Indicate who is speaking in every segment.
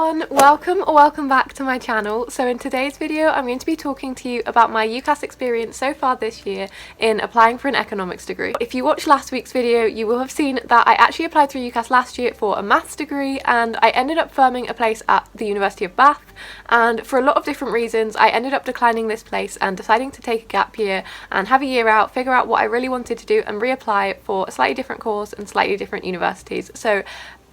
Speaker 1: everyone, welcome back to my channel. So in today's video I'm going to be talking to you about my Ucas experience so far this year in applying for an economics degree. If you watched last week's video you will have seen that I actually applied through Ucas last year for a maths degree, and I ended up firming a place at the University of Bath, and for a lot of different reasons I ended up declining this place and deciding to take a gap year and have a year out, figure out what I really wanted to do and reapply for a slightly different course and slightly different universities. So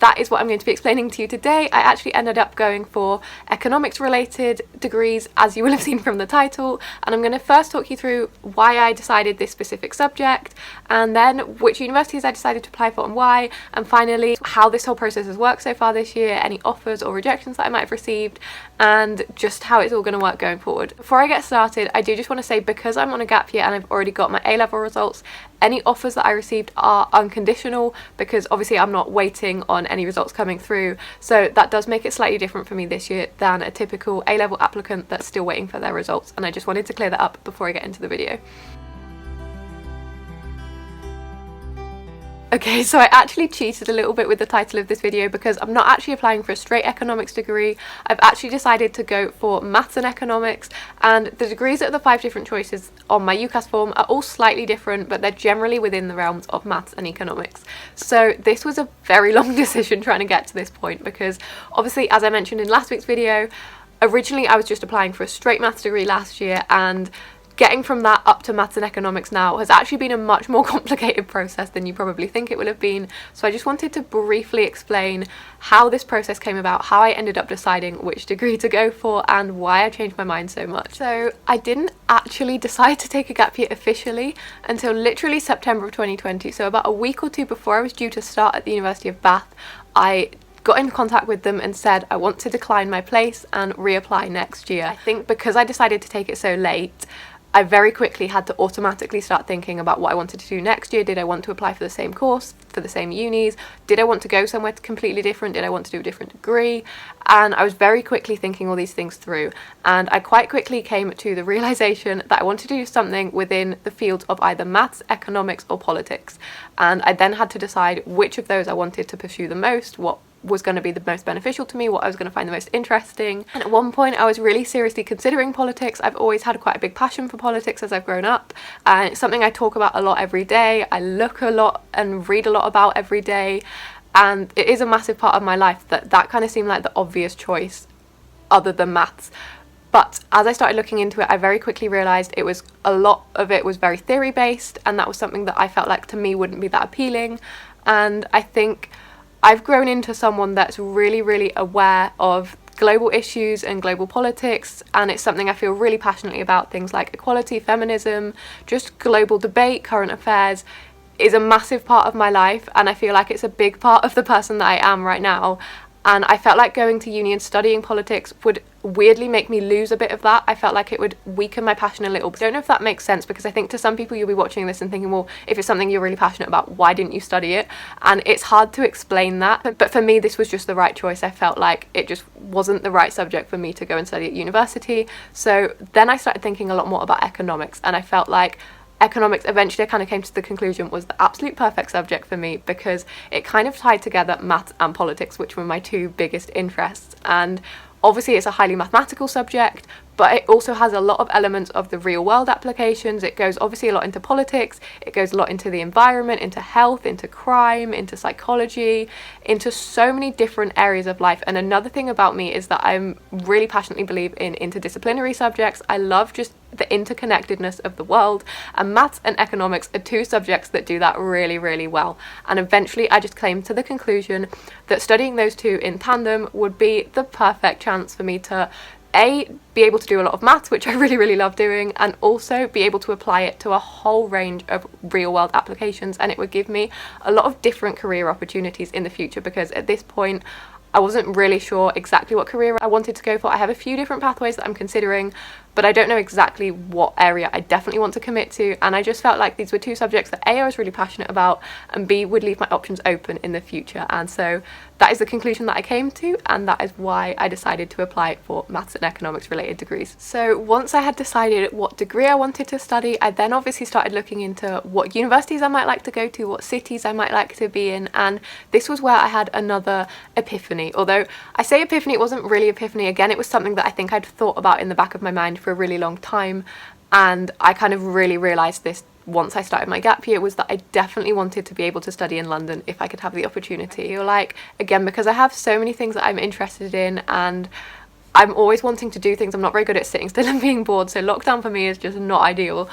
Speaker 1: that is what I'm going to be explaining to you today. I actually ended up going for economics related degrees, as you will have seen from the title, and I'm going to first talk you through why I decided this specific subject, and then which universities I decided to apply for and why, and finally how this whole process has worked so far this year, any offers or rejections that I might have received, and just how it's all going to work going forward. Before I get started, I do just want to say, because I'm on a gap year and I've already got my A-level results, any offers that I received are unconditional, because obviously I'm not waiting on any results coming through, so that does make it slightly different for me this year than a typical A-level applicant that's still waiting for their results, and I just wanted to clear that up before I get into the video. Okay, so I actually cheated a little bit with the title of this video because I'm not actually applying for a straight economics degree. I've actually decided to go for maths and economics, and the degrees that are the 5 different choices on my Ucas form are all slightly different, but they're generally within the realms of maths and economics. So this was a very long decision trying to get to this point, because obviously, as I mentioned in last week's video, originally I was just applying for a straight maths degree last year, and getting from that up to maths and economics now has actually been a much more complicated process than you probably think it will have been. So I just wanted to briefly explain how this process came about, how I ended up deciding which degree to go for, and why I changed my mind so much. So I didn't actually decide to take a gap year officially until literally September of 2020. So about a week or two before I was due to start at the University of Bath, I got in contact with them and said I want to decline my place and reapply next year. I think because I decided to take it so late, I very quickly had to automatically start thinking about what I wanted to do next year. Did I want to apply for the same course, for the same unis? Did I want to go somewhere completely different? Did I want to do a different degree? And I was very quickly thinking all these things through, and I quite quickly came to the realization that I wanted to do something within the fields of either maths, economics or politics. And I then had to decide which of those I wanted to pursue the most, what was going to be the most beneficial to me, what I was going to find the most interesting. And at one point I was really seriously considering politics. I've always had quite a big passion for politics as I've grown up, and it's something I talk about a lot every day, I look a lot and read a lot about every day, and it is a massive part of my life. That kind of seemed like the obvious choice other than maths. But as I started looking into it, I very quickly realised a lot of it was very theory based, and that was something that I felt like to me wouldn't be that appealing. And I think I've grown into someone that's really aware of global issues and global politics, and it's something I feel really passionately about. Things like equality, feminism, just global debate, current affairs is a massive part of my life, and I feel like it's a big part of the person that I am right now. And I felt like going to uni and studying politics would weirdly make me lose a bit of that. I felt like it would weaken my passion a little. I don't know if that makes sense, because I think to some people you'll be watching this and thinking, well, if it's something you're really passionate about, why didn't you study it? And it's hard to explain that. But for me, this was just the right choice. I felt like it just wasn't the right subject for me to go and study at university. So then I started thinking a lot more about economics, and I felt like economics, eventually I kind of came to the conclusion, was the absolute perfect subject for me, because it kind of tied together maths and politics, which were my 2 biggest interests. And obviously it's a highly mathematical subject, but it also has a lot of elements of the real world applications. It goes obviously a lot into politics, it goes a lot into the environment, into health, into crime, into psychology, into so many different areas of life. And another thing about me is that I'm really passionately believe in interdisciplinary subjects. I love just the interconnectedness of the world, and maths and economics are 2 subjects that do that really well. And eventually I just came to the conclusion that studying those 2 in tandem would be the perfect chance for me to be able to do a lot of maths, which I really love doing, and also be able to apply it to a whole range of real world applications, and it would give me a lot of different career opportunities in the future, because at this point I wasn't really sure exactly what career I wanted to go for. I have a few different pathways that I'm considering, but I don't know exactly what area I definitely want to commit to, and I just felt like these were two subjects that A, I was really passionate about, and B, would leave my options open in the future. And so that is the conclusion that I came to, and that is why I decided to apply for maths and economics related degrees. So once I had decided what degree I wanted to study, I then obviously started looking into what universities I might like to go to, what cities I might like to be in, and this was where I had another epiphany. Although I say epiphany, it wasn't really epiphany. Again, it was something that I think I'd thought about in the back of my mind for a really long time, and I kind of really realised this once I started my gap year, was that I definitely wanted to be able to study in London if I could have the opportunity. Or like, again, because I have so many things that I'm interested in, and I'm always wanting to do things. I'm not very good at sitting still and being bored, so lockdown for me is just not ideal.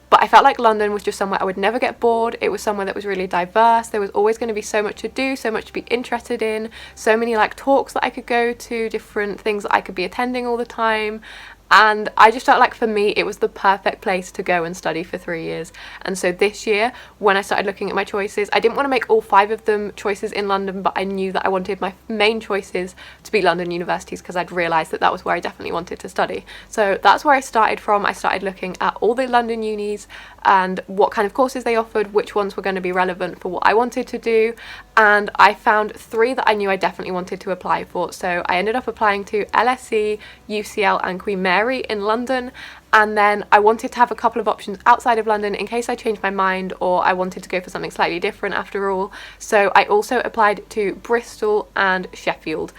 Speaker 1: But I felt like London was just somewhere I would never get bored. It was somewhere that was really diverse. There was always going to be so much to do, so much to be interested in, so many like talks that I could go to, different things that I could be attending all the time. And I just felt like for me it was the perfect place to go and study for 3 years. And so this year, when I started looking at my choices, I didn't want to make all 5 of them choices in London, but I knew that I wanted my main choices to be London universities, because I'd realised that that was where I definitely wanted to study. So that's where I started from. I started looking at all the London unis and what kind of courses they offered, which ones were going to be relevant for what I wanted to do. And I found 3 that I knew I definitely wanted to apply for. So I ended up applying to LSE, UCL and Queen Mary in London, and then I wanted to have a couple of options outside of London in case I changed my mind or I wanted to go for something slightly different after all. So I also applied to Bristol and Sheffield,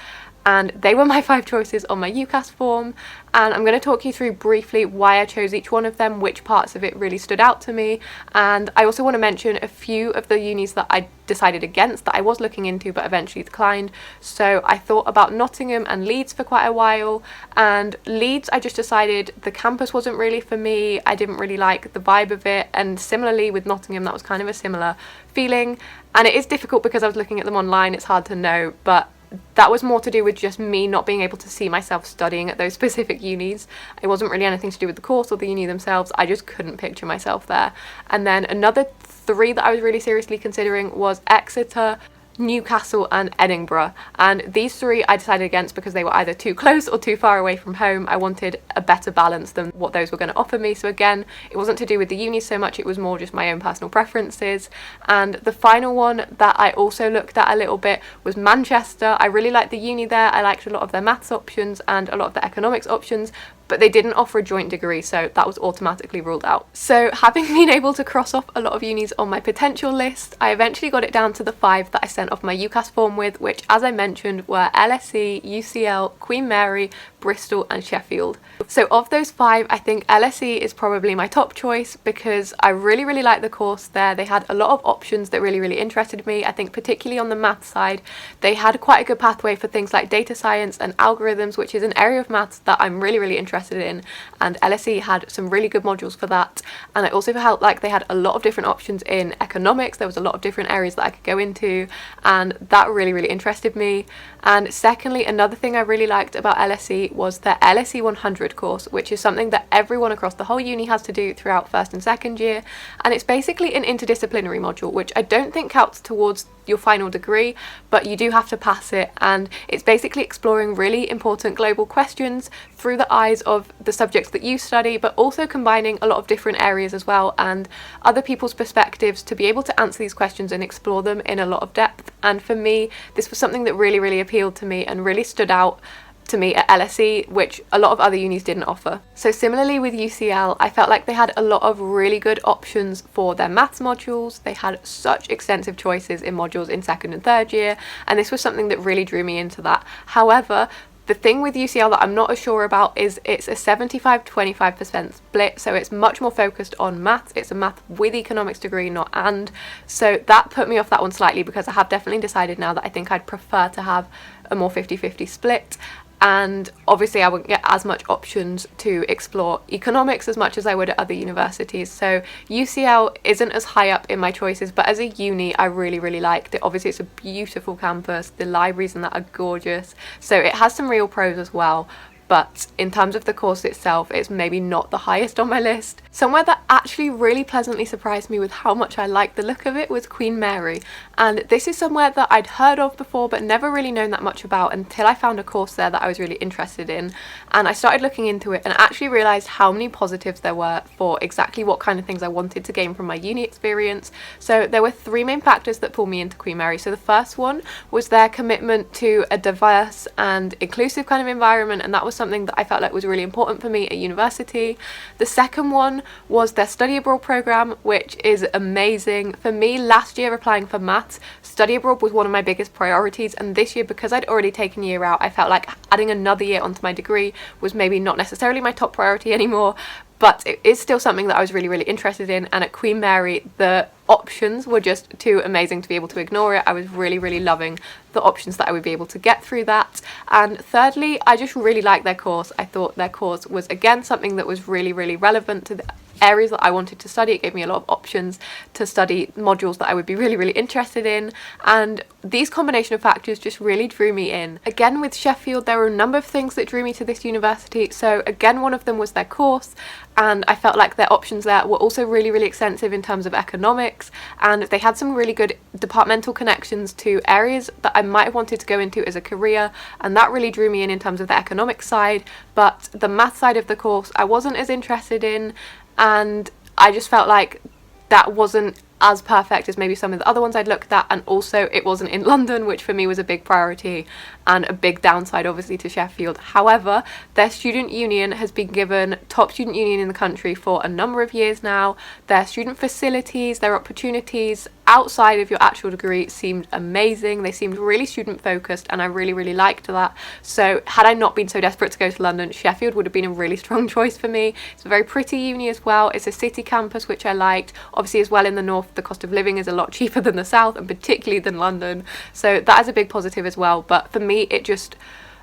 Speaker 1: and they were my 5 choices on my Ucas form. And I'm going to talk you through briefly why I chose each one of them, which parts of it really stood out to me, and I also want to mention a few of the unis that I decided against that I was looking into but eventually declined. So I thought about Nottingham and Leeds for quite a while, and Leeds I just decided the campus wasn't really for me. I didn't really like the vibe of it, and similarly with Nottingham, that was kind of a similar feeling. And it is difficult because I was looking at them online, it's hard to know, but that was more to do with just me not being able to see myself studying at those specific unis. It wasn't really anything to do with the course or the uni themselves. I just couldn't picture myself there. And then another 3 that I was really seriously considering was Exeter, Newcastle and Edinburgh, and these 3 I decided against because they were either too close or too far away from home. I wanted a better balance than what those were going to offer me. So again, it wasn't to do with the uni so much, it was more just my own personal preferences. And the final one that I also looked at a little bit was Manchester. I really liked the uni there. I liked a lot of their maths options and a lot of the economics options, but they didn't offer a joint degree, so that was automatically ruled out. So having been able to cross off a lot of unis on my potential list, I eventually got it down to the 5 that I sent off my Ucas form with, which, as I mentioned, were LSE, UCL, Queen Mary, Bristol and Sheffield. So of those 5, I think LSE is probably my top choice because I really liked the course there. They had a lot of options that really interested me. I think particularly on the maths side, they had quite a good pathway for things like data science and algorithms, which is an area of maths that I'm really interested in, and LSE had some really good modules for that. And I also felt like they had a lot of different options in economics. There was a lot of different areas that I could go into, and that really interested me. And secondly, another thing I really liked about LSE was their LSE 100 course, which is something that everyone across the whole uni has to do throughout first and second year, and it's basically an interdisciplinary module, which I don't think counts towards your final degree, but you do have to pass it, and it's basically exploring really important global questions through the eyes of the subjects that you study, but also combining a lot of different areas as well and other people's perspectives to be able to answer these questions and explore them in a lot of depth. And for me, this was something that really appealed to me and really stood out to me at LSE, which a lot of other unis didn't offer. So similarly with UCL, I felt like they had a lot of really good options for their maths modules. They had such extensive choices in modules in second and third year, and this was something that really drew me into that. However, the thing with UCL that I'm not as sure about is it's a 75-25% split, so it's much more focused on maths. It's a math with economics degree, not and. So that put me off that one slightly, because I have definitely decided now that I think I'd prefer to have a more 50-50 split. And obviously I wouldn't get as much options to explore economics as much as I would at other universities. So UCL isn't as high up in my choices, but as a uni I really liked it. Obviously it's a beautiful campus, the libraries and that are gorgeous, so it has some real pros as well. but in terms of the course itself, it's maybe not the highest on my list. Somewhere that actually really pleasantly surprised me with how much I liked the look of it was Queen Mary, and this is somewhere that I'd heard of before but never really known that much about until I found a course there that I was really interested in, and I started looking into it and actually realised how many positives there were for exactly what kind of things I wanted to gain from my uni experience. So there were three main factors that pulled me into Queen Mary. So the first one was their commitment to a diverse and inclusive kind of environment, and that was something that I felt like was really important for me at university. The second one was their study abroad program, which is amazing. For me, last year applying for maths, study abroad was one of my biggest priorities, and this year, because I'd already taken a year out, I felt like adding another year onto my degree was maybe not necessarily my top priority anymore, but it is still something that I was really, really interested in. And at Queen Mary, the options were just too amazing to be able to ignore it. I was really, really loving the options that I would be able to get through that. And thirdly, I just really liked their course. I thought their course was, again, something that was really, really relevant to the areas that I wanted to study. It gave me a lot of options to study modules that I would be really, really interested in, and these combination of factors just really drew me in. Again, with Sheffield, there were a number of things that drew me to this university. So again, one of them was their course, and I felt like their options there were also really, really extensive in terms of economics, and they had some really good departmental connections to areas that I might have wanted to go into as a career, and that really drew me in terms of the economic side. But the math side of the course I wasn't as interested in, and I just felt like that wasn't as perfect as maybe some of the other ones I'd looked at, and also it wasn't in London, which for me was a big priority and a big downside obviously to Sheffield. However, their student union has been given top student union in the country for a number of years now. Their student facilities, their opportunities outside of your actual degree seemed amazing. They seemed really student focused, and I really, really liked that. So had I not been so desperate to go to London, Sheffield would have been a really strong choice for me. It's a very pretty uni as well. It's a city campus, which I liked. Obviously as well, in the north the cost of living is a lot cheaper than the south, and particularly than London, so that is a big positive as well. But for me, it just,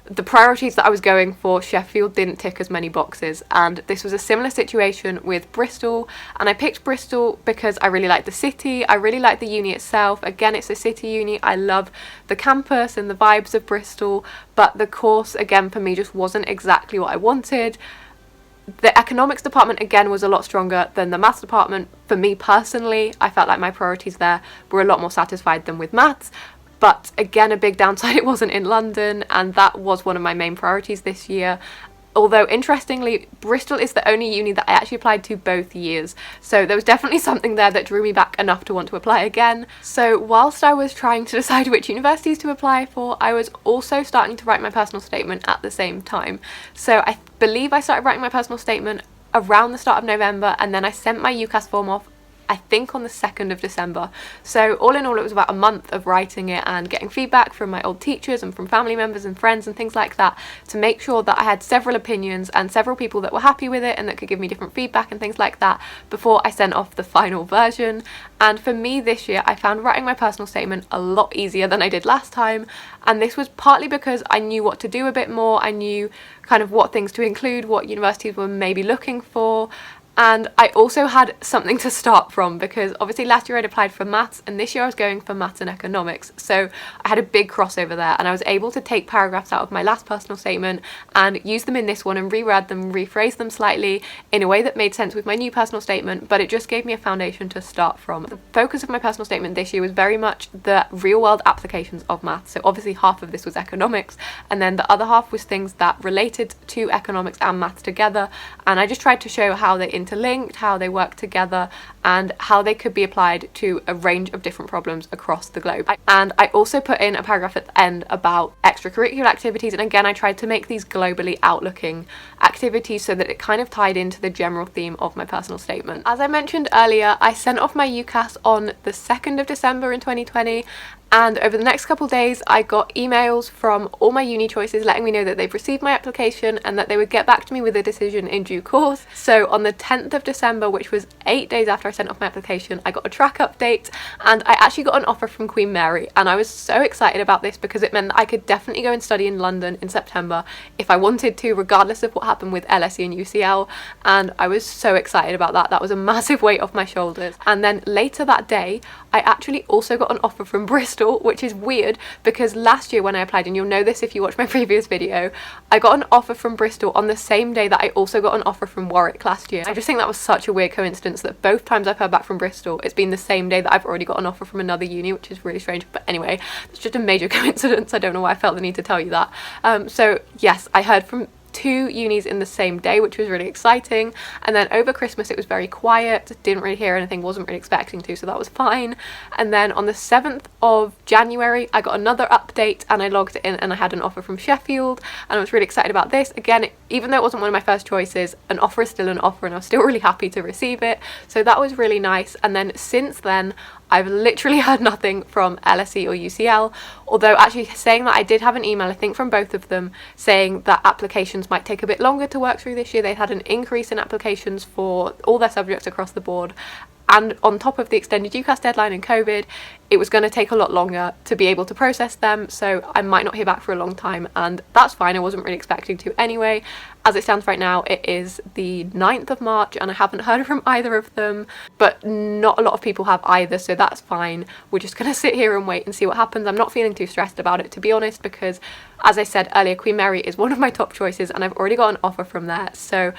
Speaker 1: the priorities that I was going for, Sheffield didn't tick as many boxes, and this was a similar situation with Bristol. And I picked Bristol because I really like the city, I really like the uni itself. Again, it's a city uni, I love the campus and the vibes of Bristol, but the course again for me just wasn't exactly what I wanted. The economics department again was a lot stronger than the maths department. For me personally, I felt like my priorities there were a lot more satisfied than with maths. But again, a big downside, it wasn't in London, and that was one of my main priorities this year. Although interestingly, Bristol is the only uni that I actually applied to both years, so there was definitely something there that drew me back enough to want to apply again. So whilst I was trying to decide which universities to apply for, I was also starting to write my personal statement at the same time. So I believe I started writing my personal statement around the start of November, and then I sent my Ucas form off I think on the 2nd of December. So all in all, it was about a month of writing it and getting feedback from my old teachers and from family members and friends and things like that, to make sure that I had several opinions and several people that were happy with it and that could give me different feedback and things like that before I sent off the final version. And for me this year, I found writing my personal statement a lot easier than I did last time, and this was partly because I knew what to do a bit more. I knew kind of what things to include, what universities were maybe looking for. And I also had something to start from, because obviously last year I'd applied for maths, and this year I was going for maths and economics. So I had a big crossover there, and I was able to take paragraphs out of my last personal statement and use them in this one and reread them, rephrase them slightly in a way that made sense with my new personal statement, but it just gave me a foundation to start from. The focus of my personal statement this year was very much the real world applications of maths. So obviously half of this was economics, and then the other half was things that related to economics and maths together, and I just tried to show how they interlinked, how they work together, and how they could be applied to a range of different problems across the globe. And I also put in a paragraph at the end about extracurricular activities, and again I tried to make these globally outlooking activities so that it kind of tied into the general theme of my personal statement. As I mentioned earlier, I sent off my Ucas on the 2nd of December in 2020, and over the next couple of days I got emails from all my uni choices letting me know that they've received my application and that they would get back to me with a decision in due course. So on the 10th of December, which was 8 days after I sent off my application, I got a track update, and I actually got an offer from Queen Mary, and I was so excited about this because it meant that I could definitely go and study in London in September if I wanted to, regardless of what happened with LSE and UCL, and I was so excited about that. That was a massive weight off my shoulders. And then later that day I actually also got an offer from Bristol, Bristol, which is weird because last year when I applied, and you'll know this if you watch my previous video, I got an offer from Bristol on the same day that I also got an offer from Warwick last year. I just think that was such a weird coincidence that both times I've heard back from Bristol, it's been the same day that I've already got an offer from another uni, which is really strange. But anyway, it's just a major coincidence. I don't know why I felt the need to tell you that. So yes, I heard from 2 unis in the same day, which was really exciting. And then over Christmas it was very quiet, didn't really hear anything, wasn't really expecting to, so that was fine. And then on the 7th of January I got another update and I logged in and I had an offer from Sheffield, and I was really excited about this. Again, even though it wasn't one of my first choices, an offer is still an offer and I was still really happy to receive it, so that was really nice. And then since then I've literally heard nothing from LSE or UCL, although actually saying that I did have an email, I think from both of them, saying that applications might take a bit longer to work through this year. They'd had an increase in applications for all their subjects across the board, and on top of the extended Ucas deadline and COVID, it was going to take a lot longer to be able to process them, so I might not hear back for a long time, and that's fine. I wasn't really expecting to anyway. As it stands right now, it is the 9th of March and I haven't heard from either of them, but not a lot of people have either, so that's fine. We're just going to sit here and wait and see what happens. I'm not feeling too stressed about it, to be honest, because as I said earlier, Queen Mary is one of my top choices and I've already got an offer from there, so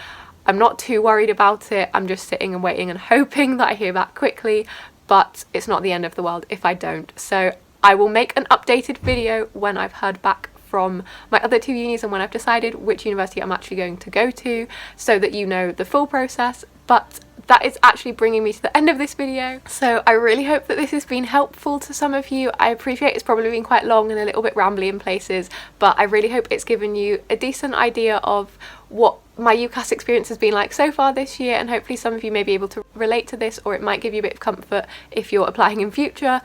Speaker 1: I'm not too worried about it. I'm just sitting and waiting and hoping that I hear back quickly, but it's not the end of the world if I don't. So I will make an updated video when I've heard back from my other 2 unis and when I've decided which university I'm actually going to go to, so that you know the full process. But that is actually bringing me to the end of this video, so I really hope that this has been helpful to some of you. I appreciate it's probably been quite long and a little bit rambly in places, but I really hope it's given you a decent idea of what my Ucas experience has been like so far this year, and hopefully some of you may be able to relate to this, or it might give you a bit of comfort if you're applying in future.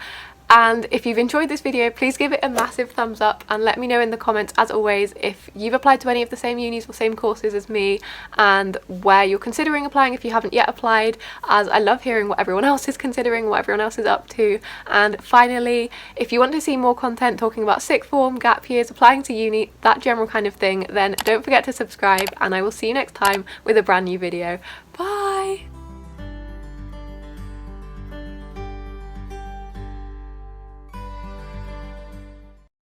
Speaker 1: And if you've enjoyed this video, please give it a massive thumbs up and let me know in the comments, as always, if you've applied to any of the same unis or same courses as me and where you're considering applying if you haven't yet applied, as I love hearing what everyone else is considering, what everyone else is up to. And finally, if you want to see more content talking about sixth form, gap years, applying to uni, that general kind of thing, then don't forget to subscribe, and I will see you next time with a brand new video. Bye!